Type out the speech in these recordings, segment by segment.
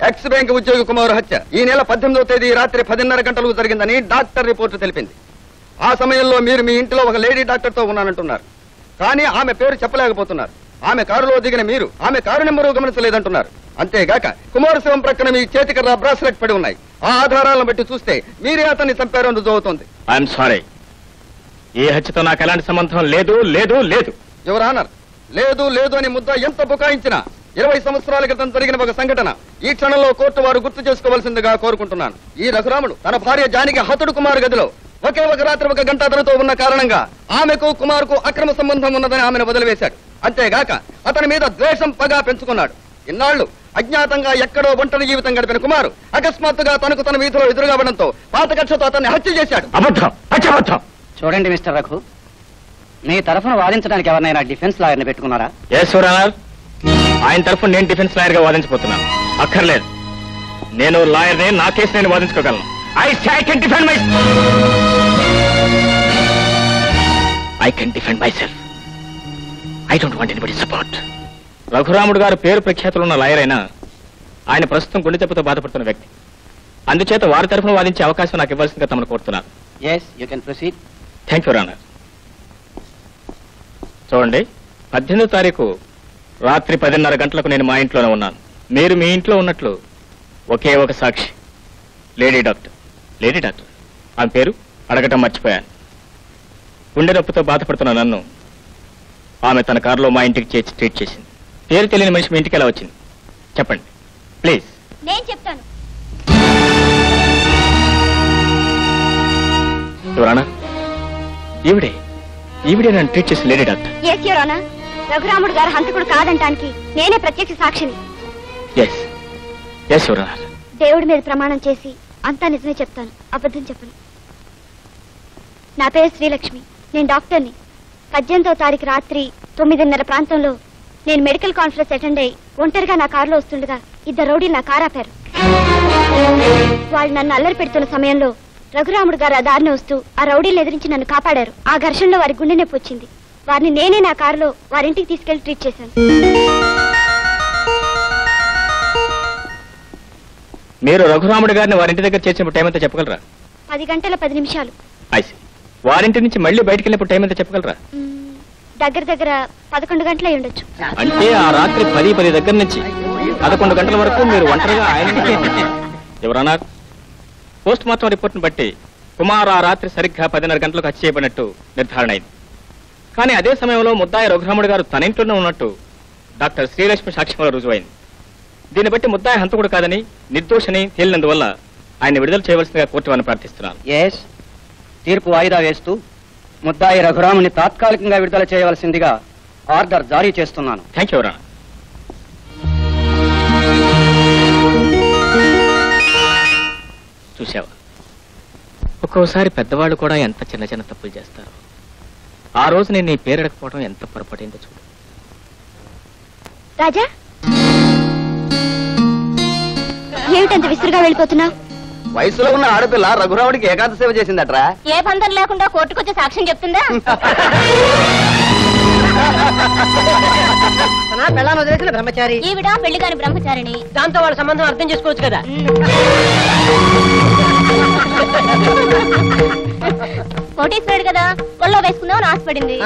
X bank ఉద్యోగి కుమార్ హత్య ఈ నెల 18వ తేదీ రాత్రి 10:30 గంటలకు జరిగిందని డాక్టర్ రిపోర్టు తెలిపింది. ఆ సమయంలో మీరు మీ ఇంట్లో ఒక లేడీ డాక్టర్ తో ఉన్నానంటున్నారు. కానీ ఆమె పేరు చెప్పలేకపోతున్నారు. ఆమె కారులో దిగిన మీరు ఆమె కారు నెంబరు గమనించలేదంటున్నారు. అంతేగాక కుమారశివం ప్రక్కన మీ చేతికర్ర బ్రాస్లెట్ పడి ఉన్నాయి. ఆ ఆధారాలను బట్టి చూస్తే మీరే అతన్ని చంపారని రుజువు అవుతోంది. ఐఎమ్ సారీ, ఈ హత్యతో నాకు ఎలాంటి సంబంధం లేదు లేదు లేదు. యువర్ ఆనర్, లేదు లేదు అని ముద్ద ఎంత బుకాయించినా 20 సంవత్సరాల క్రితం జరిగిన ఒక సంఘటన ఈ క్షణంలో కోర్టు వారు గుర్తు చేసుకోవాల్సిందిగా కోరుకుంటున్నాను. ఈ రఘురాముడు తన భార్య జానికి హతుడు కుమార్ గదిలో ఒకే ఒక రాత్రి 1 గంట అతనితో ఉన్న కారణంగా ఆమెకు కుమార్ కు అక్రమ సంబంధం ఉన్నదని ఆమెను వదిలివేశాడు. అంతేగాక అతని మీద ద్వేషం పగా పెంచుకున్నాడు. ఇన్నాళ్లు అజ్ఞాతంగా ఎక్కడో ఒంటరి జీవితం గడిపిన కుమారు అకస్మాత్తుగా తనకు తన వీధిలో ఎదురుగావడంతో పాత కక్షతో అతన్ని హత్య చేశాడు. చూడండి మిస్టర్ రఘు, మీ తరఫున వాదించడానికి ఎవరినైనా డిఫెన్స్ లాయర్ని పెట్టుకున్నారా? ఆయన తరఫున నేను డిఫెన్స్ లాయర్ గా వాదించబోతున్నాను. అక్కర్లేదు, నేను లాయర్ని, నా కేసు నేను వాదించుకోగలను. I can defend myself. I don't want anybody's support. రఘురాముడు గారు పేరు ప్రఖ్యాతులు ఉన్న లాయర్ అయినా ఆయన ప్రస్తుతం గుండె జబ్బుతో బాధపడుతున్న వ్యక్తి. అందుచేత వారి తరఫున వాదించే అవకాశం నాకు ఇవ్వాల్సిందిగా తమను కోరుతున్నాను. Yes, you can proceed. Thank you honour. చూడండి, 18వ తారీఖు రాత్రి 10:30 గంటలకు నేను మా ఇంట్లోనే ఉన్నాను. మీరు మీ ఇంట్లో ఉన్నట్లు ఒకే ఒక సాక్షి, లేడీ డాక్టర్. ఆమె పేరు అడగటం మర్చిపోయాను. గుండె నొప్పితో బాధపడుతున్న నన్ను ఆమె తన కారులో మా ఇంటికి చేర్చి ట్రీట్ చేసింది. పేరు తెలియని మనిషి మీ ఇంటికి ఎలా వచ్చింది చెప్పండి ప్లీజ్. నేను చెప్తాను. యువరానా, ఈవిడే నన్ను ట్రీట్ చేసిన lady doctor. Yes your honour, రఘురాముడు గారు హంతకుడు కాదంటానికి నేనే ప్రత్యక్ష సాక్షిని. Yes your honour. దేవుడి మీద ప్రమాణం చేసి అంతా నిజమే చెప్తాను, అబద్ధం చెప్పను. నా పేరు శ్రీలక్ష్మి, నేను డాక్టర్ని. 18వ తారీఖు రాత్రి 9:30 ప్రాంతంలో నేను మెడికల్ కాన్ఫరెన్స్ అటెండ్ అయ్యి ఒంటరిగా నా కారులో వస్తుండగా 2 రౌడీలు నా కారు ఆపారు. వాళ్ళు నన్ను అల్లరి పెడుతున్న సమయంలో రఘురాముడు గారు ఆ దారిని వస్తూ ఆ రౌడీలను ఎదిరించి నన్ను కాపాడారు. ఆ ఘర్షణలో వారి గుండె నొప్పి వచ్చింది. వారిని నేనే నా కారులో వారింటికి తీసుకెళ్లి ట్రీట్ చేశాను. మీరు రఘురాముడు గారిని వారింటి దగ్గర చేర్చినప్పుడు టైం ఎంత చెప్పగలరా? 10:10 వారింటి నుంచి మళ్ళీ బయటికి వెళ్ళినప్పుడు టైం ఎంత చెప్పగలరా? దగ్గర 11 గంటలై ఉండొచ్చు. అంటే ఆ రాత్రి 10 దగ్గర నుంచి 11 గంటల వరకు మీరు ఒంటరిగా ఆయన ఎవరన్నా? పోస్ట్ మార్టం రిపోర్ట్ను బట్టి కుమార్ ఆ రాత్రి సరిగ్గా 10:30 గంటలకు హత్య చేయబడినట్టు నిర్ధారణ అయింది. కానీ అదే సమయంలో ముద్దాయి రఘురాముడు గారు తన ఇంట్లోనే ఉన్నట్టు డాక్టర్ శ్రీలక్ష్మి సాక్ష్యంలో రుజువైంది. దీన్ని బట్టి ముద్దాయి హంతకుడు కాదని, నిర్దోషని తేలినందువల్ల ఆయన విడుదల చేయవలసిందిగా కోర్టు వారిని ప్రార్థిస్తున్నాను. తీర్పు వాయిదా వేస్తూ ముద్దాయి రఘురాముని తాత్కాలికంగా విడుదల చేయవలసిందిగా ఆర్డర్ జారీ చేస్తున్నాను. Thank you Rana. చూసావా, ఒక్కోసారి పెద్దవాళ్ళు కూడా ఎంత చిన్న చిన్న తప్పులు చేస్తారు. ఆ రోజు నేను నీ పేరెడకపోవడం ఎంత పొరపాటైందో చూడు. రాజా, ఏమిటంత విసురుగా వెళ్ళిపోతున్నావు? వయసులో ఉన్న ఆడపిల్ల రఘురాముడికి ఏకాంత సేవ చేసిందట్రా. ఏ బంధం లేకుండా కోర్టుకొచ్చే సాక్ష్యం చెప్తుందా? పెళ్ళాన్ని వదిలేసిన బ్రహ్మచారి, ఈవిడ పెళ్లి కాని బ్రహ్మచారిని. దాంతో వాళ్ళ సంబంధం అర్థం చేసుకోవచ్చు కదా. కోటేశ్వరుడు కదా, ఒళ్ళో వేసుకుందాం అని ఆశపడింది.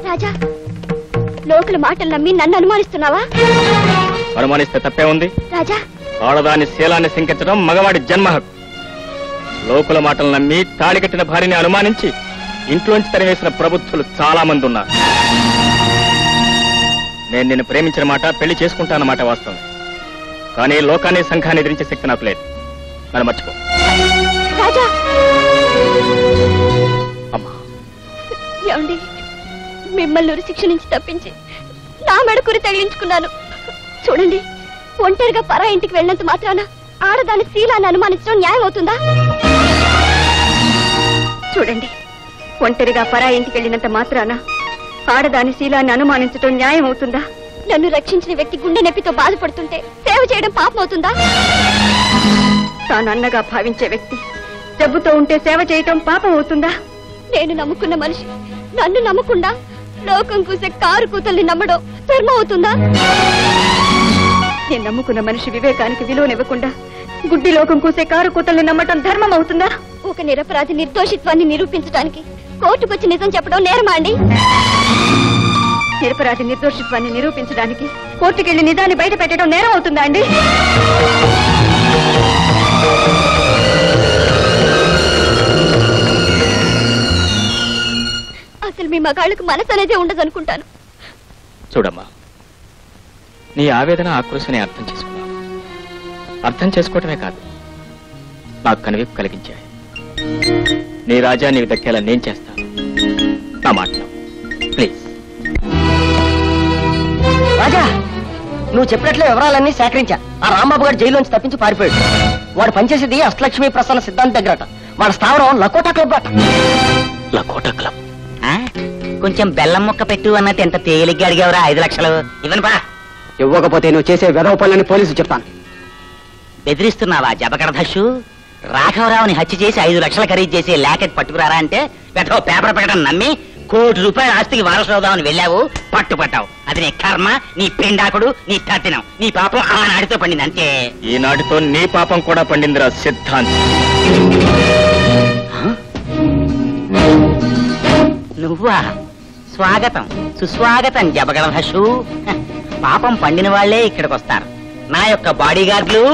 రాజా, లోకల మాటలు నమ్మి నన్ను అనుమానిస్తున్నావా? అనుమానిస్తే తప్పే ఉంది. రాజా, ఆడదాని శీలాన్ని శంకించడం మగవాడి జన్మ హక్కు. లోకుల మాటలు నమ్మి తాళి కట్టిన భార్యని అనుమానించి ఇంట్లోంచి తరివేసిన ప్రబుద్ధులు చాలా మంది ఉన్నారు. నేను నిన్ను ప్రేమించిన మాట, పెళ్లి చేసుకుంటానమాట వాస్తవం. కానీ లోకాన్ని, సంఘాన్ని ఎదిరించే శక్తి నాకు లేదు. నన్ను మర్చిపో. రాజా, అమ్మా, ఏమండి, మిమ్మల్ని ఉరి శిక్ష నుంచి తప్పించి నా మెడకురి తగిలించుకున్నాను. చూడండి, ఒంటరిగా పరా ఇంటికి వెళ్ళినంత మాత్రాన ఆడదాని శీలాన్ని అనుమానించడం న్యాయం అవుతుందా? చూడండి, ఒంటరిగా పరా ఇంటికి వెళ్ళినంత మాత్రాన ఆడదాని శీలాన్ని అనుమానించడం న్యాయం అవుతుందా? నన్ను రక్షించిన వ్యక్తి గుండె నొప్పితో బాధపడుతుంటే సేవ చేయడం పాపం అవుతుందా? తాను అన్నగా భావించే వ్యక్తి జబ్బుతో ఉంటే సేవ చేయటం పాపం అవుతుందా? నేను నమ్ముకున్న మనిషి నన్ను నమ్మకుండా లోకం కూసే కారు కూతల్ని నమ్మడం ధర్మం అవుతుందా? నేను నమ్ముకున్న మనిషి వివేకానికి విలువనివ్వకుండా గుడ్డి లోకం కూసే కారు కూతల్ని నమ్మటం ధర్మం అవుతుందా? ఒక నిరపరాధి నిర్దోషిత్వాన్ని నిరూపించడానికి కోర్టుకొచ్చి నిజం చెప్పడం నేరమా అండి? నిరపరాధి నిర్దోషిత్వాన్ని నిరూపించడానికి కోర్టుకెళ్లి నిజాన్ని బయట పెట్టడం నేరం అవుతుందా అండి? అసలు మీ మగాళ్ళకు మనసు అనేది ఉండదనుకుంటాను. చూడమ్మా, నీ ఆవేదన ఆక్రోశని అర్థం చేసుకున్నాను. అర్థం చేసుకోవటమే కాదు, నాకు కనువిప్పు కలిగించాయి. నీ రాజా నీకు దక్కేలా నేను చేస్తాను. నా మాట ప్లీజ్. రాజా, నువ్వు చెప్పినట్లు వివరాలన్నీ సేకరించా. ఆ రాంబాబు గారు జైల్లోంచి తప్పించి పారిపోయాడు. వాడు పనిచేసేది అష్టలక్ష్మి ప్రసన్న సిద్ధాంత దగ్గరట. వాడు స్థావరం లకోటా క్లబ్ అట. లకోటా క్లబ్? కొంచెం బెల్లం ముక్క పెట్టు అన్నట్టు ఎంత తేలిగ్గా అడిగావురా 5 లక్షలు. ఇవ్వను బా. ఇవ్వకపోతే నువ్వు చేసే వెధవ పనులని పోలీసు చెప్తాను. బెదిరిస్తున్నావా జబకడధషు? రాఘవరావుని హత్య చేసి 5 లక్షలు ఖరీదు చేసి లాకెట్ పట్టుకురారా అంటే వెధవ పేపర్ ప్రకటన నమ్మి ₹1 కోటి ఆస్తికి వారసులవుదామని వెళ్ళావు, పట్టుపట్టావు. అది నీ కర్మ, నీ పిండాకుడు, నీ తత్తినం. నీ పాపం ఆనాడితో పండింది అంతే. ఈనాటితో నీ పాపం కూడా పండిందిరా సిద్ధాంత్. నువ్వా? స్వాగతం సుస్వాగతం జబగడధషు. పాపం పండిన వాళ్లే ఇక్కడికి వస్తారు. నా యొక్క బాడీగార్డులు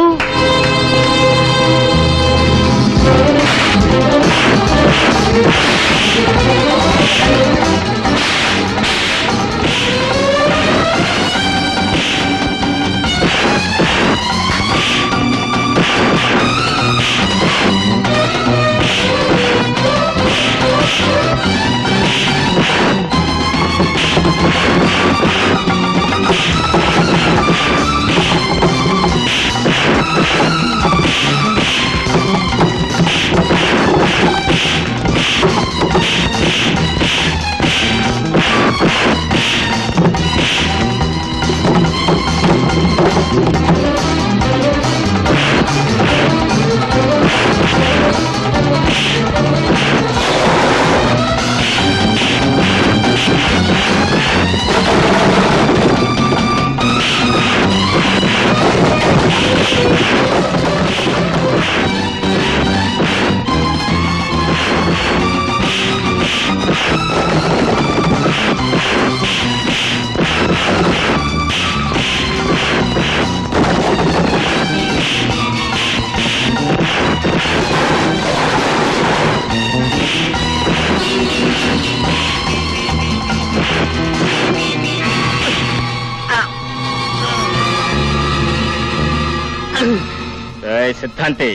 సిద్ధాంతి,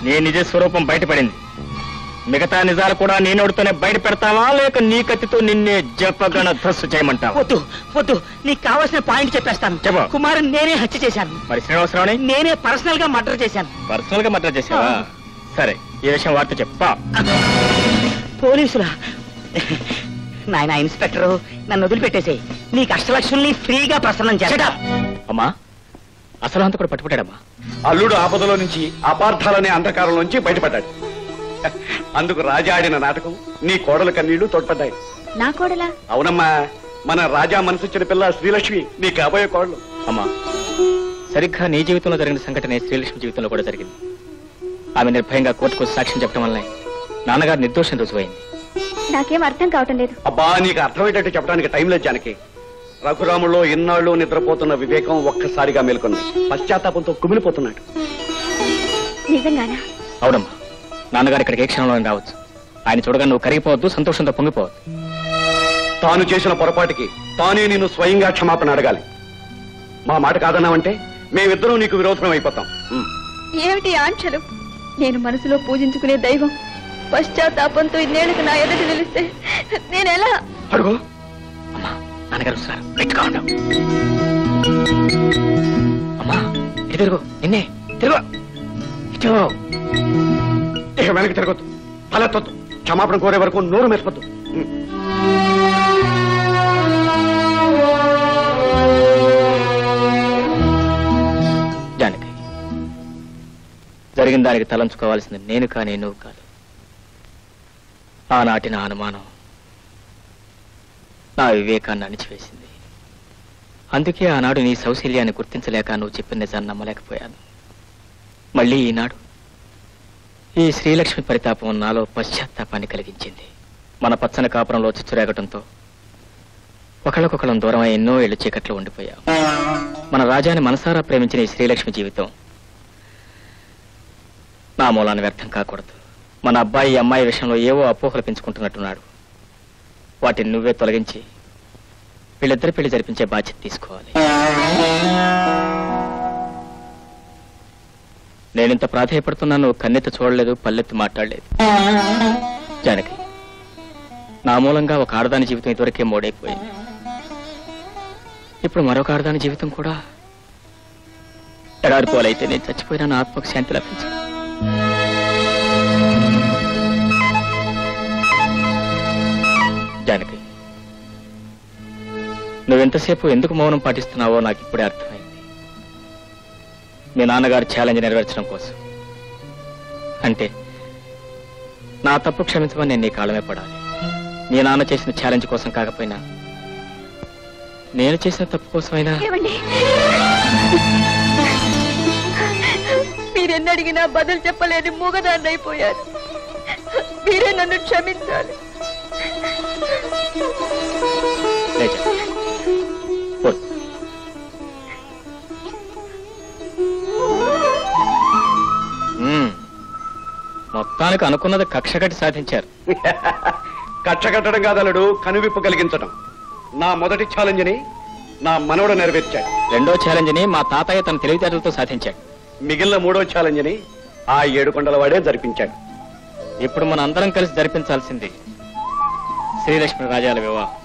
నీ నిజ స్వరూపం బయటపడింది. మిగతా నిజాలు కూడా నీ నోటితోనే బయట పెడతావా, లేక నీ కత్తితో నిన్నే జపగణ ధస్సు చేయమంటావా? వద్దు వద్దు, నీకు కావాల్సిన పాయింట్ చెప్పేస్తాను. చెప్పు. కుమారుని నేనే హత్య చేశాను. మరి శ్రీనివాసరావుని నేనే పర్సనల్ గా మర్డర్ చేశాను. పర్సనల్ గా మర్డర్ చేసావా? సరే, ఈ విషయం వార్త చెప్పా. పోలీసులా? నాయన ఇన్స్పెక్టరు, నన్ను వదిలిపెట్టేసి నీకు అష్టలక్ష్ముల్ని ఫ్రీగా ప్రసన్నం చేస్తా. అమ్మా, అసలు అంత కూడా పట్టుకుంటాడమ్మా. అల్లుడు ఆపదలో నుంచి అపార్థాలనే అంధకారంలోంచి బయటపడ్డాడు. అందుకు రాజా ఆడిన నాటకం నీ కోడల కన్నీళ్లు తోడ్పడ్డాయి. నా కోడలా? అవునమ్మా, మన రాజా మనసిచ్చిన పిల్ల శ్రీలక్ష్మి నీ కాబోయే కోడలు. అమ్మా, సరిగ్గా నీ జీవితంలో జరిగిన సంఘటన శ్రీలక్ష్మి జీవితంలో కూడా జరిగింది. ఆమె నిర్భయంగా కోర్టుకు సాక్ష్యం చెప్పడం వల్లనే నాన్నగారు నిర్దోషం రుజువైంది. నాకేం అర్థం కావటం లేదు. అబ్బా, నీకు అర్థమయ్యేటట్టు చెప్పడానికి టైం లేదు జానకి. రఘురాములో ఇన్నాళ్ళు నిద్రపోతున్న వివేకం ఒక్కసారిగా మేల్కొంది. పశ్చాత్తాపంతో కుమిలిపోతున్నాడు. నిజంగానా? అవునమ్మా, నాన్నగారు ఇక్కడికి ఏ క్షణంలో రావచ్చు. ఆయన చూడగా నువ్వు కరిగిపోవద్దు, సంతోషంతో పొంగిపోవద్దు. తాను చేసిన పొరపాటుకి తానే నిన్ను స్వయంగా క్షమాపణ అడగాలి. మా మాట కాదన్నావంటే మేమిద్దరం నీకు విరోధం అయిపోతాం. ఏమిటి ఆంక్షలు? నేను మనసులో పూజించుకునే దైవం పశ్చాత్తాపంతో ఇన్నేళ్లకు నా ఎదుట నిలిస్తే నేనెలా? అడుగు. అమ్మా, నాన్నగారు వస్తారు, గట్టిగా ఉండవు. అమ్మా, ఇటు తిరుగు, నిన్నే తిరుగు. ఇటు ఇక వెనక్కి తిరగొద్దు, తలెత్తొద్దు. క్షమాపణ కోరే వరకు నోరు మెరపొద్దు. జానకి, జరిగిన దానికి తలంచుకోవాల్సింది నేను కానీ నువ్వు కాదు. ఆనాటి నా అనుమానం నా వివేకాన్ని అణిచివేసింది. అందుకే ఆనాడు నీ సౌశల్యాన్ని గుర్తించలేక నువ్వు చెప్పిన నిజాన్ని నమ్మలేకపోయాను. మళ్ళీ ఈనాడు ఈ శ్రీలక్ష్మి పరితాపం నాలో పశ్చాత్తాపాన్ని కలిగించింది. మన పచ్చని కాపురంలో చుచ్చురేగటంతో ఒకళ్ళకొకళ్ళం దూరమై ఎన్నో ఏళ్ళు చీకట్లో ఉండిపోయాం. మన రాజాని మనసారా ప్రేమించిన ఈ శ్రీలక్ష్మి జీవితం నా మూలాన్ని వ్యర్థం కాకూడదు. మన అబ్బాయి అమ్మాయి విషయంలో ఏవో అపోహలు పెంచుకుంటున్నట్టున్నాడు. వాటిని నువ్వే తొలగించి వీళ్ళిద్దరి పెళ్లి జరిపించే బాధ్యత తీసుకోవాలి. నేనింత ప్రాధేయపడుతున్నా నువ్వు కన్నెత్తి చూడలేదు, పల్లెత్తి మాట్లాడలేదు. జానకి, నా మూలంగా ఒక ఆడదాని జీవితం ఇదివరకే మోడైపోయింది. ఇప్పుడు మరొక ఆడదాని జీవితం కూడా ఎడారిపోలైతే నేను చచ్చిపోయినా నా ఆత్మకు శాంతి లభించదు. జానకి, నువ్వెంతసేపు ఎందుకు మౌనం పాటిస్తున్నావో నాకు ఇప్పుడే అర్థమైంది. మీ నాన్నగారు ఛాలెంజ్ నెరవేర్చడం కోసం. అంటే నా తప్పు క్షమించమని నేను నీ కాళ్ళమే పడాలి. మీ నాన్న చేసిన ఛాలెంజ్ కోసం కాకపోయినా నేను చేసిన తప్పు కోసమైనా. మీరెన్నడిగినా బదులు చెప్పలేని మూగదాన్ని అయిపోయారు. మీరే నన్ను క్షమించాలి. మొత్తానికి అనుకున్నది కక్ష కట్టి సాధించారు. కక్ష కట్టడం కాదలుడు, కనువిప్పు కలిగించడం. నా మొదటి ఛాలెంజ్ని నా మనవడు నెరవేర్చాడు. రెండో ఛాలెంజ్ని మా తాతయ్య తన తెలివితేటలతో సాధించాడు. మిగిలిన మూడో ఛాలెంజ్ని ఆ 7 కొండల వాడే జరిపించాడు. ఇప్పుడు మన అందరం కలిసి జరిపించాల్సింది శ్రీలక్ష్మి రాజాల వివాహం.